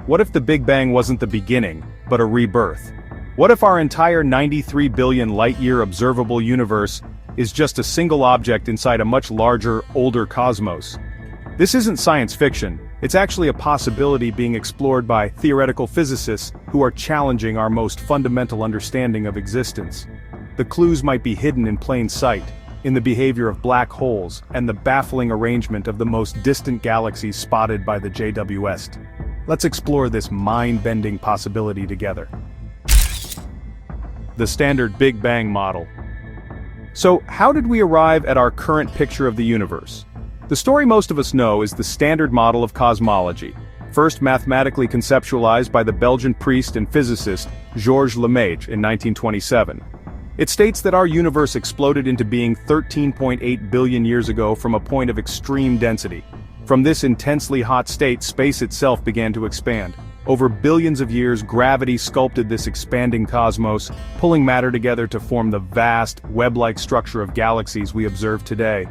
What if the Big Bang wasn't the beginning, but a rebirth? What if our entire 93 billion light-year observable universe is just a single object inside a much larger, older cosmos? This isn't science fiction, it's actually a possibility being explored by theoretical physicists who are challenging our most fundamental understanding of existence. The clues might be hidden in plain sight, in the behavior of black holes and the baffling arrangement of the most distant galaxies spotted by the JWST. Let's explore this mind-bending possibility together. The standard Big Bang model. So, how did we arrive at our current picture of the universe? The story most of us know is the standard model of cosmology, first mathematically conceptualized by the Belgian priest and physicist Georges Lemaitre in 1927. It states that our universe exploded into being 13.8 billion years ago from a point of extreme density. From this intensely hot state, space itself began to expand. Over billions of years, gravity sculpted this expanding cosmos, pulling matter together to form the vast, web-like structure of galaxies we observe today.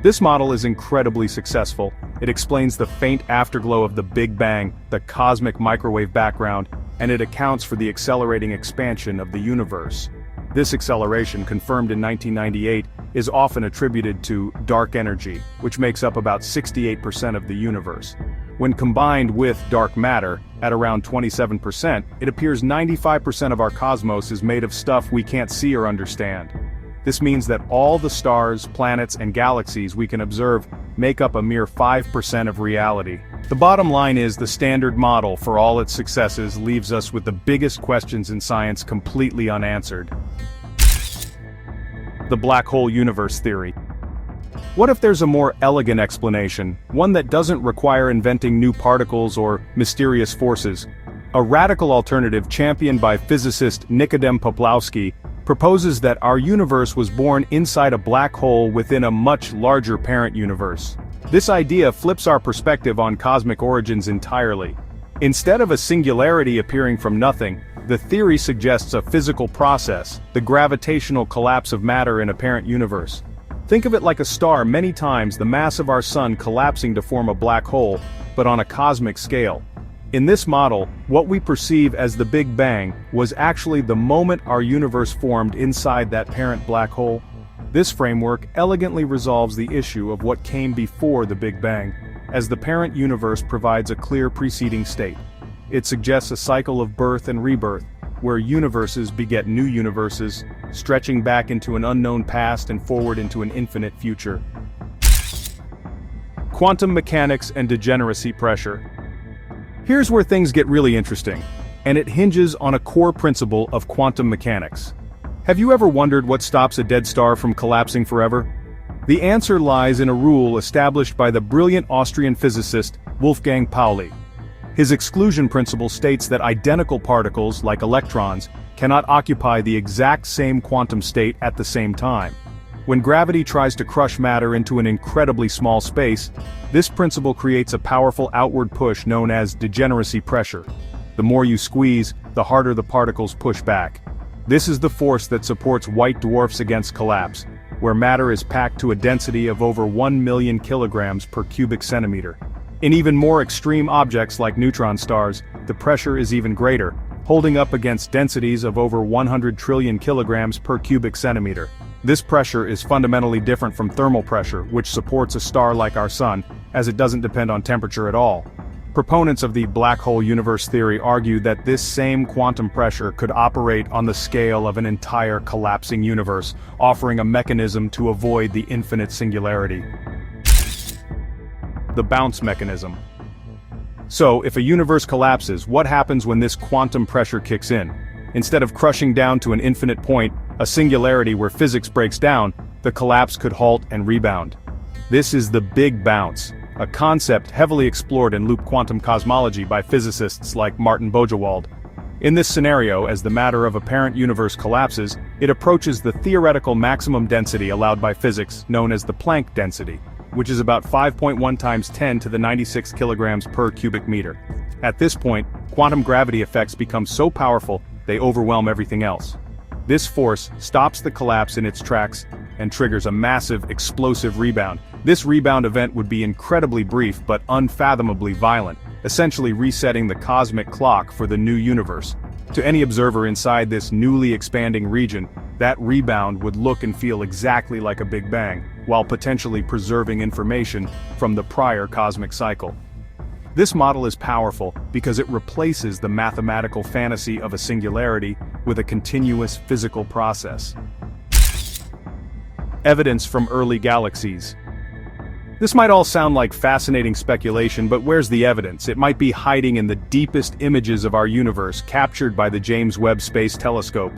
This model is incredibly successful. It explains the faint afterglow of the Big Bang, the cosmic microwave background, and it accounts for the accelerating expansion of the universe. This acceleration, confirmed in 1998, is often attributed to dark energy, which makes up about 68% of the universe. When combined with dark matter, at around 27%, it appears 95% of our cosmos is made of stuff we can't see or understand. This means that all the stars, planets, and galaxies we can observe make up a mere 5% of reality. The bottom line is the standard model, for all its successes, leaves us with the biggest questions in science completely unanswered. The black hole universe theory. What if there's a more elegant explanation, one that doesn't require inventing new particles or mysterious forces? A radical alternative championed by physicist Nikodem Poplawski proposes that our universe was born inside a black hole within a much larger parent universe. This idea flips our perspective on cosmic origins entirely. Instead of a singularity appearing from nothing, the theory suggests a physical process, the gravitational collapse of matter in a parent universe. Think of it like a star, many times the mass of our sun collapsing to form a black hole, but on a cosmic scale. In this model, what we perceive as the Big Bang was actually the moment our universe formed inside that parent black hole. This framework elegantly resolves the issue of what came before the Big Bang, as the parent universe provides a clear preceding state. It suggests a cycle of birth and rebirth, where universes beget new universes, stretching back into an unknown past and forward into an infinite future. Quantum mechanics and degeneracy pressure. Here's where things get really interesting, and it hinges on a core principle of quantum mechanics. Have you ever wondered what stops a dead star from collapsing forever? The answer lies in a rule established by the brilliant Austrian physicist Wolfgang Pauli. His exclusion principle states that identical particles, like electrons, cannot occupy the exact same quantum state at the same time. When gravity tries to crush matter into an incredibly small space, this principle creates a powerful outward push known as degeneracy pressure. The more you squeeze, the harder the particles push back. This is the force that supports white dwarfs against collapse, where matter is packed to a density of over 1 million kilograms per cubic centimeter. In even more extreme objects like neutron stars, the pressure is even greater, holding up against densities of over 100 trillion kilograms per cubic centimeter. This pressure is fundamentally different from thermal pressure, which supports a star like our Sun, as it doesn't depend on temperature at all. Proponents of the black hole universe theory argue that this same quantum pressure could operate on the scale of an entire collapsing universe, offering a mechanism to avoid the infinite singularity. The bounce mechanism. So, if a universe collapses, what happens when this quantum pressure kicks in? Instead of crushing down to an infinite point, a singularity where physics breaks down, the collapse could halt and rebound. This is the Big Bounce, a concept heavily explored in loop quantum cosmology by physicists like Martin Bojewald. In this scenario, as the matter of a parent universe collapses, it approaches the theoretical maximum density allowed by physics, known as the Planck density, which is about 5.1 times 10 to the 96 kilograms per cubic meter. At this point, quantum gravity effects become so powerful, they overwhelm everything else. This force stops the collapse in its tracks and triggers a massive, explosive rebound, This rebound event would be incredibly brief but unfathomably violent, essentially resetting the cosmic clock for the new universe. To any observer inside this newly expanding region, that rebound would look and feel exactly like a Big Bang, while potentially preserving information from the prior cosmic cycle. This model is powerful because it replaces the mathematical fantasy of a singularity with a continuous physical process. Evidence from early galaxies. This might all sound like fascinating speculation, but where's the evidence? It might be hiding in the deepest images of our universe captured by the James Webb Space Telescope.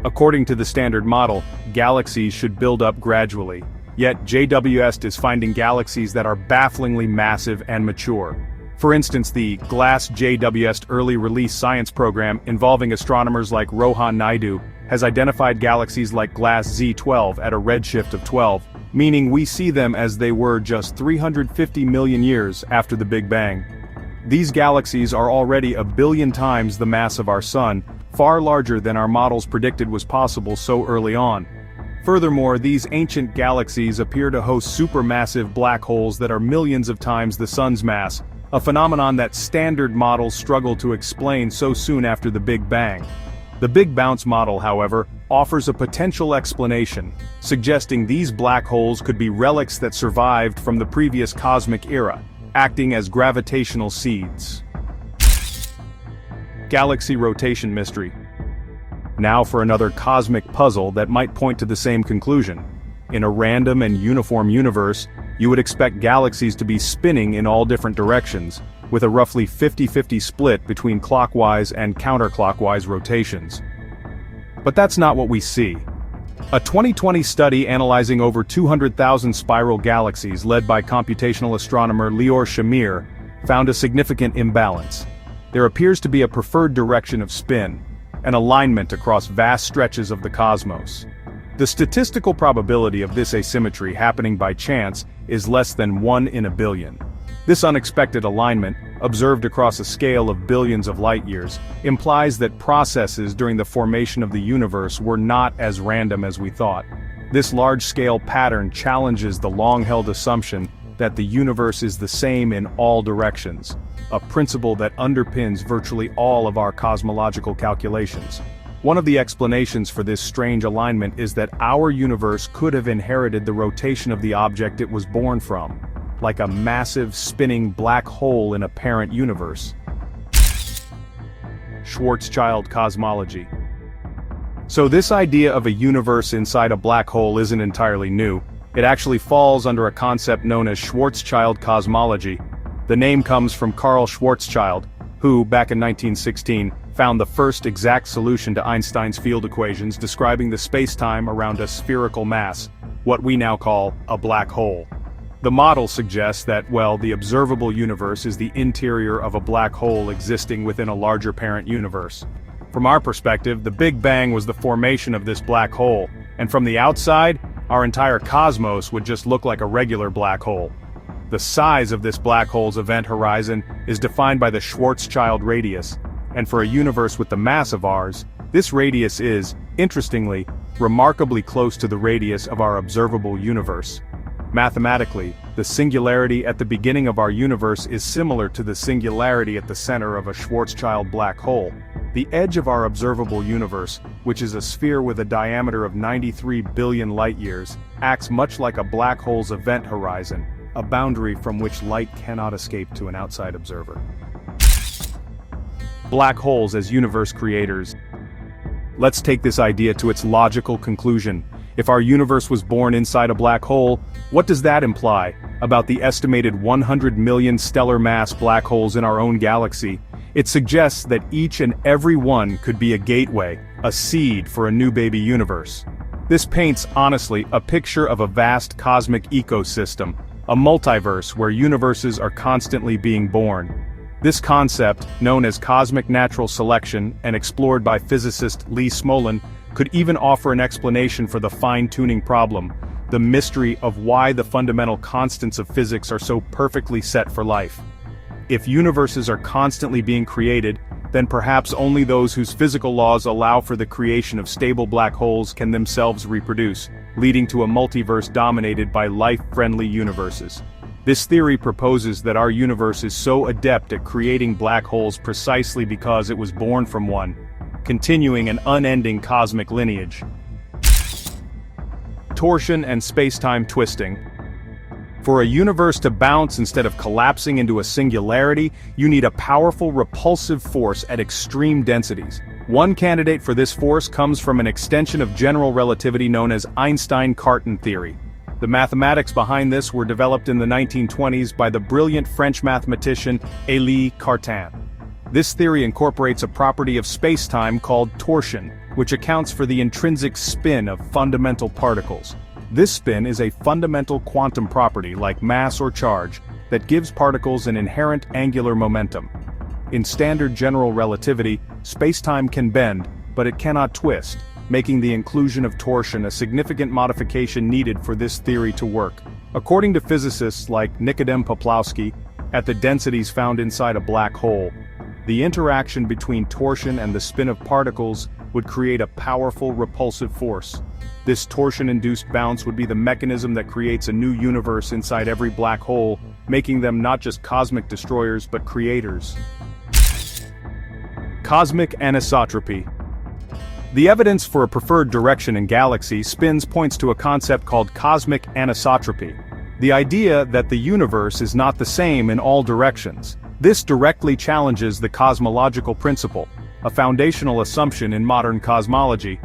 According to the standard model, galaxies should build up gradually. Yet JWST is finding galaxies that are bafflingly massive and mature. For instance, the Galaxies JWST early release science program involving astronomers like Rohan Naidu has identified galaxies like Galaxies Z12 at a redshift of 12, meaning we see them as they were just 350 million years after the Big Bang. These galaxies are already 1 billion times the mass of our Sun, far larger than our models predicted was possible so early on. Furthermore, these ancient galaxies appear to host supermassive black holes that are millions of times the Sun's mass, a phenomenon that standard models struggle to explain so soon after the Big Bang. The Big Bounce model, however, offers a potential explanation, suggesting these black holes could be relics that survived from the previous cosmic era, acting as gravitational seeds. Galaxy rotation mystery. Now for another cosmic puzzle that might point to the same conclusion. In a random and uniform universe, you would expect galaxies to be spinning in all different directions, with a roughly 50-50 split between clockwise and counterclockwise rotations. But that's not what we see. A 2020 study analyzing over 200,000 spiral galaxies led by computational astronomer Lior Shamir found a significant imbalance. There appears to be a preferred direction of spin, an alignment across vast stretches of the cosmos. The statistical probability of this asymmetry happening by chance is less than 1 in a billion. This unexpected alignment, observed across a scale of billions of light-years, implies that processes during the formation of the universe were not as random as we thought. This large-scale pattern challenges the long-held assumption that the universe is the same in all directions, a principle that underpins virtually all of our cosmological calculations. One of the explanations for this strange alignment is that our universe could have inherited the rotation of the object it was born from, like a massive spinning black hole in a parent universe. Schwarzschild cosmology. So this idea of a universe inside a black hole isn't entirely new. It actually falls under a concept known as Schwarzschild cosmology. The name comes from Carl Schwarzschild, who, back in 1916, found the first exact solution to Einstein's field equations describing the space-time around a spherical mass, what we now call a black hole. The model suggests that, well, the observable universe is the interior of a black hole existing within a larger parent universe. From our perspective, the Big Bang was the formation of this black hole, and from the outside, our entire cosmos would just look like a regular black hole. The size of this black hole's event horizon is defined by the Schwarzschild radius, and for a universe with the mass of ours, this radius is, interestingly, remarkably close to the radius of our observable universe. Mathematically, the singularity at the beginning of our universe is similar to the singularity at the center of a Schwarzschild black hole. The edge of our observable universe, which is a sphere with a diameter of 93 billion light-years, acts much like a black hole's event horizon, a boundary from which light cannot escape to an outside observer. Black holes as universe creators. Let's take this idea to its logical conclusion. If our universe was born inside a black hole, what does that imply about the estimated 100 million stellar mass black holes in our own galaxy? It suggests that each and every one could be a gateway, a seed for a new baby universe. This paints, honestly, a picture of a vast cosmic ecosystem, a multiverse where universes are constantly being born. This concept, known as cosmic natural selection and explored by physicist Lee Smolin, could even offer an explanation for the fine-tuning problem, the mystery of why the fundamental constants of physics are so perfectly set for life. If universes are constantly being created, then perhaps only those whose physical laws allow for the creation of stable black holes can themselves reproduce, leading to a multiverse dominated by life-friendly universes. This theory proposes that our universe is so adept at creating black holes precisely because it was born from one, continuing an unending cosmic lineage. Torsion and space-time twisting. For a universe to bounce instead of collapsing into a singularity, you need a powerful repulsive force at extreme densities. One candidate for this force comes from an extension of general relativity known as Einstein-Cartan theory. The mathematics behind this were developed in the 1920s by the brilliant French mathematician Élie Cartan. This theory incorporates a property of spacetime called torsion, which accounts for the intrinsic spin of fundamental particles. This spin is a fundamental quantum property like mass or charge that gives particles an inherent angular momentum. In standard general relativity, spacetime can bend, but it cannot twist, making the inclusion of torsion a significant modification needed for this theory to work. According to physicists like Nikodem Poplawski, at the densities found inside a black hole, the interaction between torsion and the spin of particles would create a powerful repulsive force. This torsion-induced bounce would be the mechanism that creates a new universe inside every black hole, making them not just cosmic destroyers but creators. Cosmic anisotropy. The evidence for a preferred direction in galaxy spins points to a concept called cosmic anisotropy, the idea that the universe is not the same in all directions. This directly challenges the cosmological principle, a foundational assumption in modern cosmology.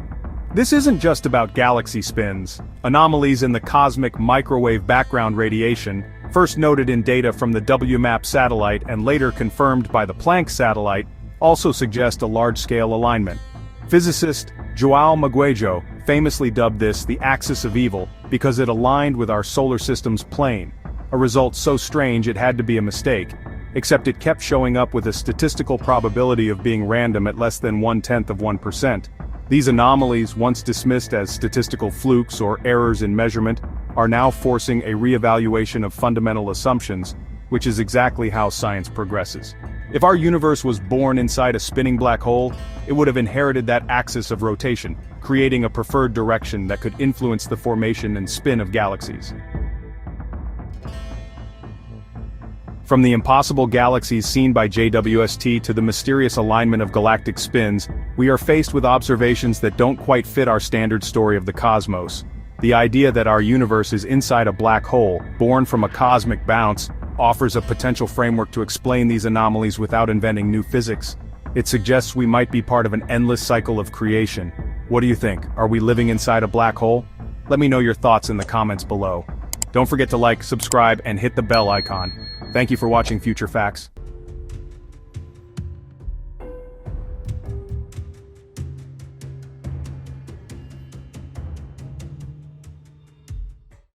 This isn't just about galaxy spins. Anomalies in the cosmic microwave background radiation, first noted in data from the WMAP satellite and later confirmed by the Planck satellite, also suggest a large-scale alignment. Physicist João Maguejo famously dubbed this the axis of evil because it aligned with our solar system's plane, a result so strange it had to be a mistake, except it kept showing up with a statistical probability of being random at less than 0.1%. These anomalies, once dismissed as statistical flukes or errors in measurement, are now forcing a re-evaluation of fundamental assumptions, which is exactly how science progresses. If our universe was born inside a spinning black hole, it would have inherited that axis of rotation, creating a preferred direction that could influence the formation and spin of galaxies. From the impossible galaxies seen by JWST to the mysterious alignment of galactic spins, we are faced with observations that don't quite fit our standard story of the cosmos. The idea that our universe is inside a black hole, born from a cosmic bounce, offers a potential framework to explain these anomalies without inventing new physics. It suggests we might be part of an endless cycle of creation. What do you think? Are we living inside a black hole? Let me know your thoughts in the comments below. Don't forget to like, subscribe, and hit the bell icon. Thank you for watching Future Facts.